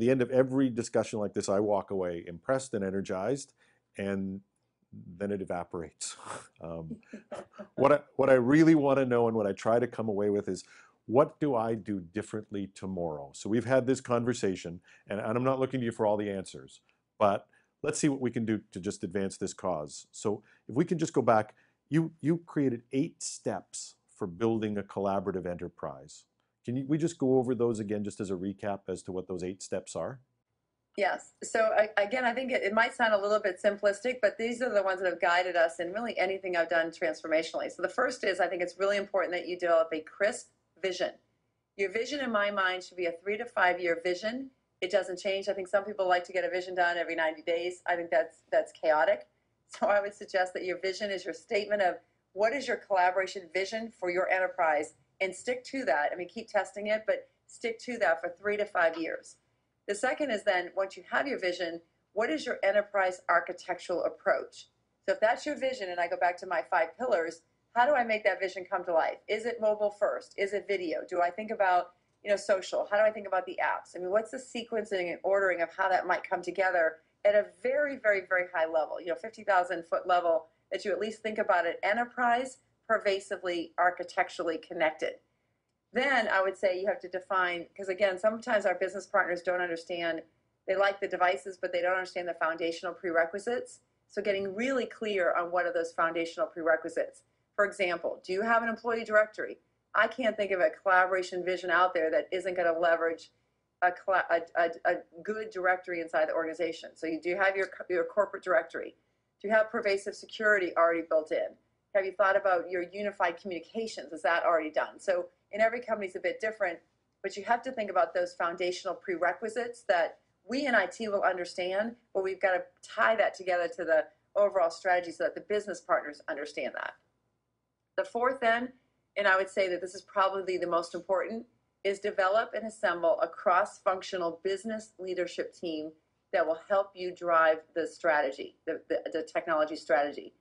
the end of every discussion like this, I walk away impressed and energized, and then it evaporates. um, what I really want to know and what I try to come away with is, what do I do differently tomorrow? So we've had this conversation, and I'm not looking to you for all the answers, but let's see what we can do to just advance this cause. So if we can just go back, you created 8 steps for building a collaborative enterprise. We just go over those again, just as a recap as to what those 8 steps are? Yes. So again, I think it might sound a little bit simplistic, but these are the ones that have guided us in really anything I've done transformationally. So the first is, I think it's really important that you develop a crisp vision. Your vision, in my mind, should be a 3 to 5 year vision. It doesn't change. I think some people like to get a vision done every 90 days. I think that's chaotic. So I would suggest that your vision is your statement of what is your collaboration vision for your enterprise, and stick to that. I mean, keep testing it, but stick to that for 3 to 5 years. The second is then, once you have your vision, what is your enterprise architectural approach? So if that's your vision, and I go back to my 5 pillars, how do I make that vision come to life? Is it mobile first? Is it video? Do I think about, social? How do I think about the apps? I mean, what's the sequencing and ordering of how that might come together at a very, very, very high level, 50,000 foot level, that you at least think about it enterprise, pervasively, architecturally connected. Then I would say you have to define, because again, sometimes our business partners don't understand, they like the devices, but they don't understand the foundational prerequisites. So getting really clear on what are those foundational prerequisites. For example, do you have an employee directory? I can't think of a collaboration vision out there that isn't going to leverage a good directory inside the organization. So you do have your corporate directory. Do you have pervasive security already built in? Have you thought about your unified communications? Is that already done? So in every company is a bit different, but you have to think about those foundational prerequisites that we in IT will understand, but we've got to tie that together to the overall strategy so that the business partners understand that. The fourth then, and I would say that this is probably the most important, is develop and assemble a cross-functional business leadership team that will help you drive the strategy, the technology strategy.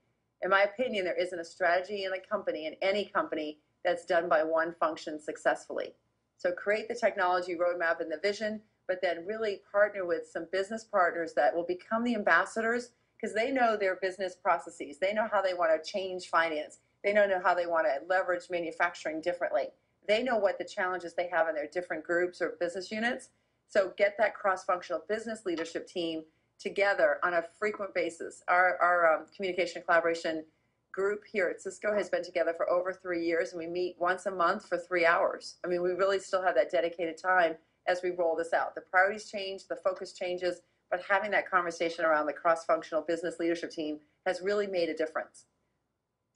In my opinion, there isn't a strategy in a company, in any company, that's done by one function successfully. So create the technology roadmap and the vision, but then really partner with some business partners that will become the ambassadors, because they know their business processes. They know how they want to change finance. They know how they want to leverage manufacturing differently. They know what the challenges they have in their different groups or business units. So get that cross-functional business leadership team together on a frequent basis. Our communication and collaboration group here at Cisco has been together for over 3 years, and we meet once a month for 3 hours. I mean, we really still have that dedicated time as we roll this out. The priorities change, the focus changes, but having that conversation around the cross-functional business leadership team has really made a difference.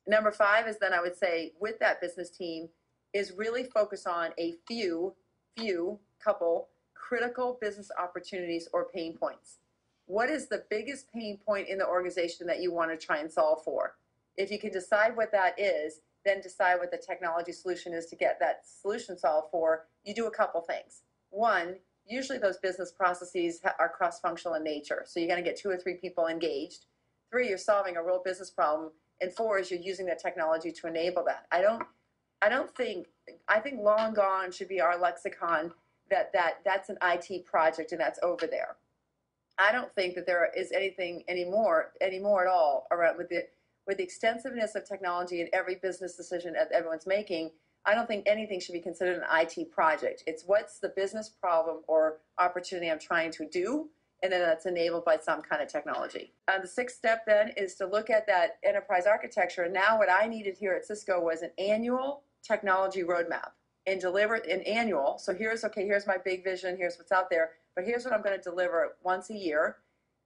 Number 5 is then, I would say, with that business team, is really focus on a couple critical business opportunities or pain points. What is the biggest pain point in the organization that you want to try and solve for? If you can decide what that is, then decide what the technology solution is to get that solution solved for. You do a couple things. One, usually those business processes are cross-functional in nature, so you're going to get 2 or 3 people engaged. 3, you're solving a real business problem, and 4 is you're using the technology to enable that. I think long gone should be our lexicon that's an IT project and that's over there. I don't think that there is anything anymore at all around with the extensiveness of technology in every business decision that everyone's making. I don't think anything should be considered an IT project. It's what's the business problem or opportunity I'm trying to do, and then that's enabled by some kind of technology. The 6th step then is to look at that enterprise architecture. And now what I needed here at Cisco was an annual technology roadmap, and deliver an annual. So here's my big vision, here's what's out there, but here's what I'm going to deliver once a year.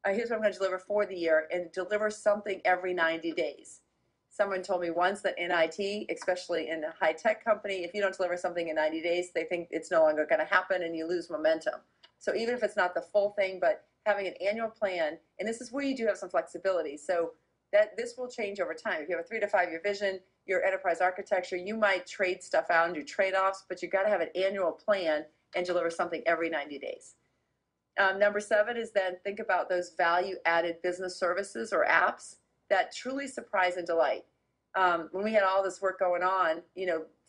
Here's what I'm going to deliver for the year, and deliver something every 90 days. Someone told me once that in IT, especially in a high-tech company, if you don't deliver something in 90 days, they think it's no longer going to happen and you lose momentum. So even if it's not the full thing, but having an annual plan, and this is where you do have some flexibility. So that this will change over time. If you have a 3 to 5 year vision, your enterprise architecture, you might trade stuff out and do trade-offs, but you've got to have an annual plan and deliver something every 90 days. Number 7 is then think about those value-added business services or apps that truly surprise and delight. When we had all this work going on,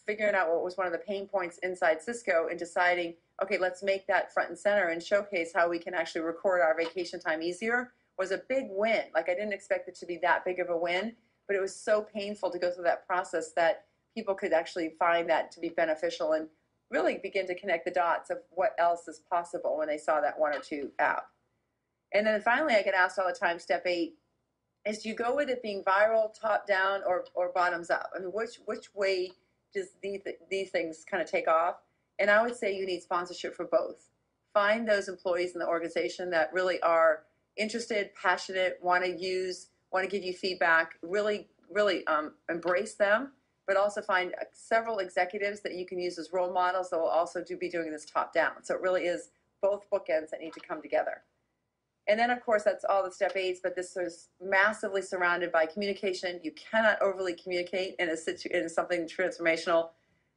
figuring out what was one of the pain points inside Cisco and deciding, okay, let's make that front and center and showcase how we can actually record our vacation time easier, was a big win. Like, I didn't expect it to be that big of a win, but it was so painful to go through that process that people could actually find that to be beneficial and really begin to connect the dots of what else is possible when they saw that one or two app. And then finally, I get asked all the time, step 8, is do you go with it being viral, top down, or bottoms up? I mean, which way does these things kind of take off? And I would say you need sponsorship for both. Find those employees in the organization that really are interested, passionate, want to give you feedback, really embrace them, but also find several executives that you can use as role models that will also be doing this top down. So it really is both bookends that need to come together. And then, of course, that's all the step 8s, but this is massively surrounded by communication. You cannot overly communicate in something transformational.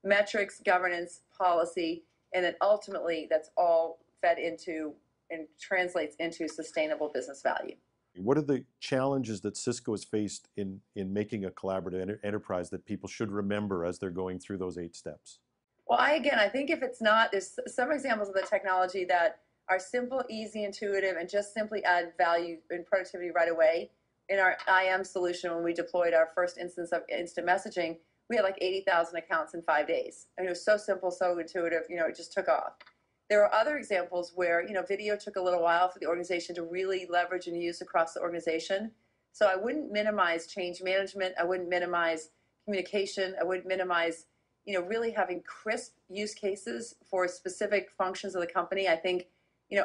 Metrics, governance, policy, and then ultimately that's all fed into and translates into sustainable business value. What are the challenges that Cisco has faced in making a collaborative enterprise that people should remember as they're going through those 8 steps? Well, I think if it's not, there's some examples of the technology that are simple, easy, intuitive, and just simply add value and productivity right away. In our IM solution, when we deployed our first instance of instant messaging, we had like 80,000 accounts in 5 days. And it was so simple, so intuitive, it just took off. There are other examples where, video took a little while for the organization to really leverage and use across the organization. So I wouldn't minimize change management. I wouldn't minimize communication. I wouldn't minimize, really having crisp use cases for specific functions of the company. I think,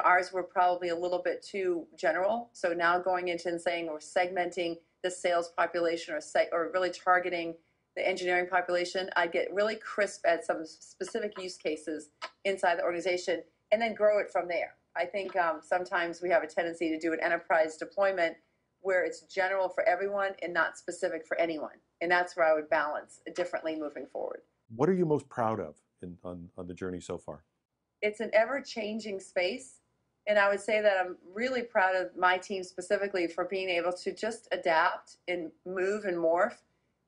ours were probably a little bit too general. So now going into and saying we're segmenting the sales population or really targeting the engineering population, I'd get really crisp at some specific use cases inside the organization and then grow it from there. I think sometimes we have a tendency to do an enterprise deployment where it's general for everyone and not specific for anyone. And that's where I would balance differently moving forward. What are you most proud of on the journey so far? It's an ever-changing space. And I would say that I'm really proud of my team specifically for being able to just adapt and move and morph.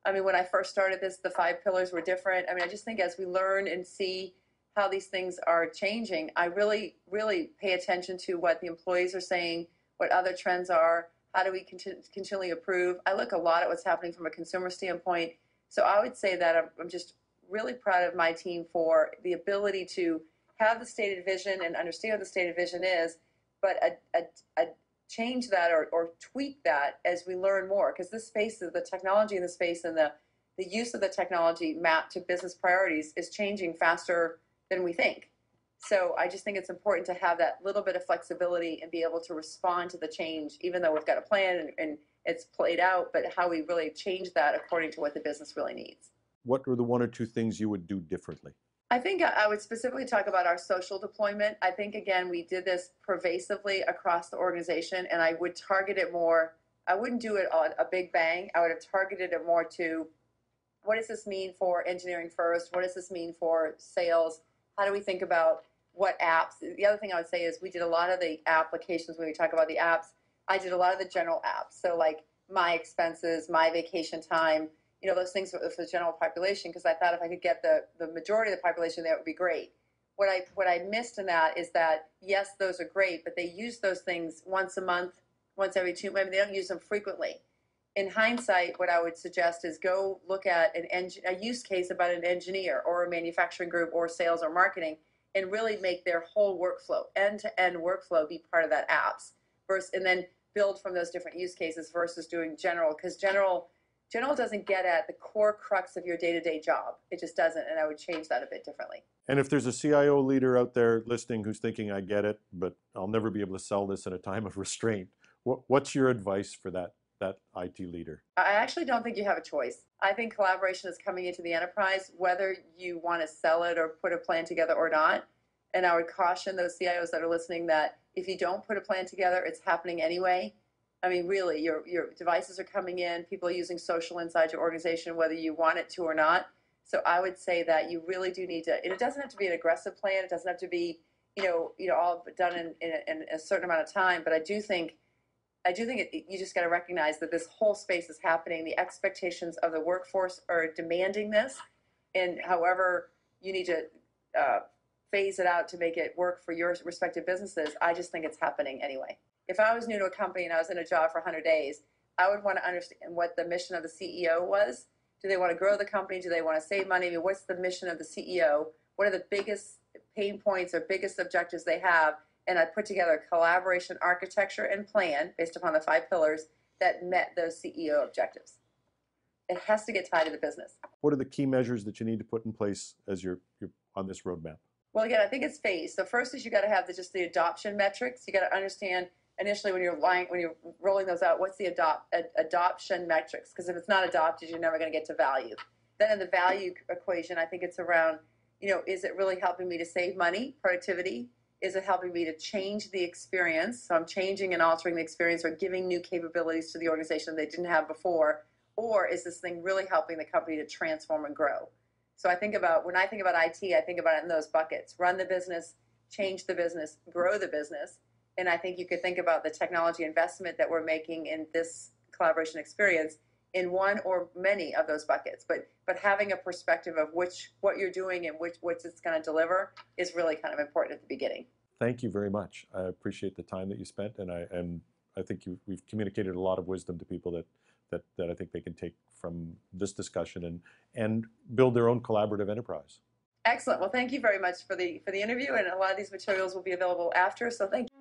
I mean, when I first started this, the 5 pillars were different. I mean, I just think as we learn and see how these things are changing, I really, really pay attention to what the employees are saying, what other trends are, how do we continually improve. I look a lot at what's happening from a consumer standpoint. So I would say that I'm just really proud of my team for the ability to have the stated vision and understand what the stated vision is, but change that or tweak that as we learn more, because this space, the technology in the space and the use of the technology mapped to business priorities is changing faster than we think. So I just think it's important to have that little bit of flexibility and be able to respond to the change, even though we've got a plan and it's played out, but how we really change that according to what the business really needs. What are the 1 or 2 things you would do differently? I think I would specifically talk about our social deployment. I think, again, we did this pervasively across the organization, and I would target it more. I wouldn't do it on a big bang. I would have targeted it more to what does this mean for engineering first? What does this mean for sales? How do we think about what apps? The other thing I would say is we did a lot of the applications when we talk about the apps. I did a lot of the general apps. So like my expenses, my vacation time, those things for the general population, because I thought if I could get the majority of the population there, it would be great. What I missed in that is that, yes, those are great, but they use those things once a month, once every 2 months. They don't use them frequently. In hindsight, what I would suggest is go look at a use case about an engineer or a manufacturing group or sales or marketing and really make their whole workflow, end-to-end workflow, be part of that apps, and then build from those different use cases versus doing general, because general doesn't get at the core crux of your day-to-day job. It just doesn't, and I would change that a bit differently. And if there's a CIO leader out there listening who's thinking, I get it, but I'll never be able to sell this in a time of restraint, what's your advice for that IT leader? I actually don't think you have a choice. I think collaboration is coming into the enterprise, whether you want to sell it or put a plan together or not. And I would caution those CIOs that are listening that if you don't put a plan together, it's happening anyway. I mean, really, your devices are coming in, people are using social inside your organization, whether you want it to or not. So I would say that you really do need to, and it doesn't have to be an aggressive plan, it doesn't have to be, all done in a certain amount of time, but I do think you just got to recognize that this whole space is happening. The expectations of the workforce are demanding this, and however you need to phase it out to make it work for your respective businesses. I just think it's happening anyway. If I was new to a company and I was in a job for 100 days, I would want to understand what the mission of the CEO was. Do they want to grow the company? Do they want to save money? I mean, what's the mission of the CEO? What are the biggest pain points or biggest objectives they have? And I put together a collaboration architecture and plan based upon the 5 pillars that met those CEO objectives. It has to get tied to the business. What are the key measures that you need to put in place as you're on this roadmap? Well, again, I think it's phased. So first is you got to have just the adoption metrics. You got to understand initially when you're rolling those out, what's the adoption metrics? Because if it's not adopted, you're never going to get to value. Then in the value equation, I think it's around, is it really helping me to save money, productivity? Is it helping me to change the experience? So I'm changing and altering the experience or giving new capabilities to the organization they didn't have before. Or is this thing really helping the company to transform and grow? So when I think about IT, I think about it in those buckets. Run the business, change the business, grow the business. And I think you could think about the technology investment that we're making in this collaboration experience in one or many of those buckets. But having a perspective of what you're doing and what it's going to deliver is really kind of important at the beginning. Thank you very much. I appreciate the time that you spent, and I think we've communicated a lot of wisdom to people that I think they can take from this discussion and build their own collaborative enterprise. Excellent. Well, thank you very much for the interview, and a lot of these materials will be available after, so thank you.